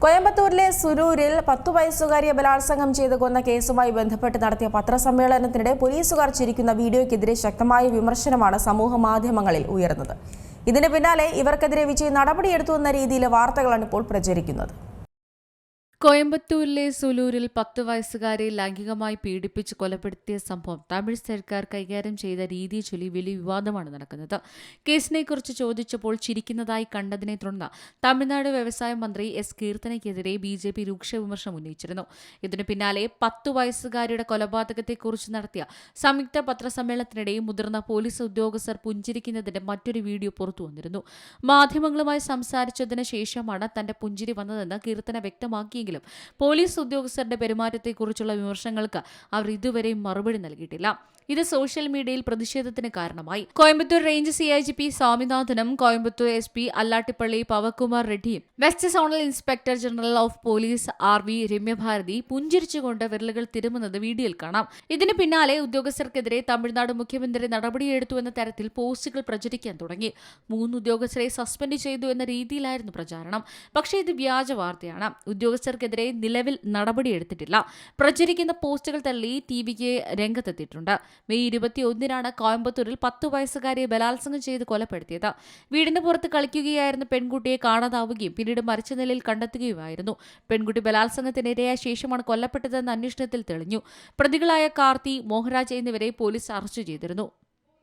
കോയമ്പത്തൂരിലെ സുരൂരിൽ 10 വയസ്സുകാരിയെ ബലാത്സംഗം ചെയ്ത് കൊന്ന കേസുമായി ബന്ധപ്പെട്ട് നടത്തിയ പത്രസമ്മേളനത്തിനിടെ പോലീസുകാർ ചിരിക്കുന്ന വീഡിയോയ്ക്കെതിരെ ശക്തമായ വിമർശനമാണ് സമൂഹമാധ്യമങ്ങളിൽ ഉയർന്നത്. ഇതിന് പിന്നാലെ ഇവർക്കെതിരെ വിജയ് നടപടിയെടുത്തുവെന്ന രീതിയിലെ വാർത്തകളാണ് ഇപ്പോൾ പ്രചരിക്കുന്നത്. കോയമ്പത്തൂരിലെ സുലൂരിൽ 10 വയസ്സുകാരെ ലൈംഗികമായി പീഡിപ്പിച്ച് കൊലപ്പെടുത്തിയ സംഭവം തമിഴ് സർക്കാർ കൈകാര്യം ചെയ്ത രീതിയെ ചൊല്ലി വലിയ വിവാദമാണ് നടക്കുന്നത്. കേസിനെക്കുറിച്ച് ചോദിച്ചപ്പോൾ ചിരിക്കുന്നതായി കണ്ടതിനെ തുടർന്ന് തമിഴ്നാട് വ്യവസായ മന്ത്രി എസ് കീർത്തനയ്ക്കെതിരെ BJP രൂക്ഷ വിമർശനം ഉന്നയിച്ചിരുന്നു. ഇതിനു പിന്നാലെ 10 വയസ്സുകാരിയുടെ കൊലപാതകത്തെക്കുറിച്ച് നടത്തിയ സംയുക്ത പത്രസമ്മേളനത്തിനിടെ മുതിർന്ന പോലീസ് ഉദ്യോഗസ്ഥർ പുഞ്ചിരിക്കുന്നതിന്റെ മറ്റൊരു വീഡിയോ പുറത്തുവന്നിരുന്നു. മാധ്യമങ്ങളുമായി സംസാരിച്ചതിന് ശേഷമാണ് തന്റെ പുഞ്ചിരി വന്നതെന്ന് കീർത്തന വ്യക്തമാക്കിയെങ്കിലും പോലീസ് ഉദ്യോഗസ്ഥരുടെ പെരുമാറ്റത്തെക്കുറിച്ചുള്ള വിമർശനങ്ങൾക്ക് അവർ ഇതുവരെയും മറുപടി നൽകിയിട്ടില്ല. ഇത് സോഷ്യൽ മീഡിയയിൽ പ്രതിഷേധത്തിന് കാരണമായി. കോയമ്പത്തൂർ റേഞ്ച് CIGP സ്വാമിനാഥനും കോയമ്പത്തൂർ SP അല്ലാട്ടിപ്പള്ളി പവകുമാർ റെഡ്ഡിയും west zonal inspector general of police RV Ramyabharathi പുഞ്ചിരിച്ചുകൊണ്ട് വിരലുകൾ തിരുമുന്നത് വീഡിയോയിൽ കാണാം. ഇതിന് പിന്നാലെ ഉദ്യോഗസ്ഥർക്കെതിരെ തമിഴ്നാട് മുഖ്യമന്ത്രി നടപടിയെടുത്തു എന്ന തരത്തിൽ പോസ്റ്റുകൾ പ്രചരിക്കാൻ തുടങ്ങി. 3 ഉദ്യോഗസ്ഥരെ സസ്പെൻഡ് ചെയ്തു എന്ന രീതിയിലായിരുന്നു പ്രചാരണം. പക്ഷേ ഇത് വ്യാജ വാർത്തയാണ്. ഉദ്യോഗസ്ഥർക്കെതിരെ നിലവിൽ നടപടിയെടുത്തിട്ടില്ല. പ്രചരിക്കുന്ന പോസ്റ്റുകൾ തള്ളി TVK രംഗത്തെത്തിയിട്ടുണ്ട്. മെയ് 21-നാണ് കോയമ്പത്തൂരിൽ 10 വയസ്സുകാരിയെ ബലാത്സംഗം ചെയ്ത് കൊലപ്പെടുത്തിയത്. വീടിന് പുറത്ത് കളിക്കുകയായിരുന്ന പെൺകുട്ടിയെ കാണാതാവുകയും പിന്നീട് മരിച്ച നിലയിൽ കണ്ടെത്തുകയുമായിരുന്നു. പെൺകുട്ടി ബലാത്സംഗത്തിനിരയായ ശേഷമാണ് കൊല്ലപ്പെട്ടതെന്ന് അന്വേഷണത്തിൽ തെളിഞ്ഞു. പ്രതികളായ കാർത്തി, മോഹൻരാജ് എന്നിവരെ പോലീസ് അറസ്റ്റ് ചെയ്തിരുന്നു.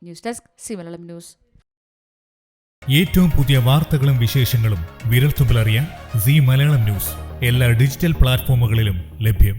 News desk C Malayalam news. ഏറ്റവും പുതിയ വാർത്തകളും വിശേഷങ്ങളും വിരൽത്തുമ്പിലറിയാൻ സി മലയാളം ന്യൂസ് എല്ലാ ഡിജിറ്റൽ പ്ലാറ്റ്ഫോമുകളിലും ലഭ്യം.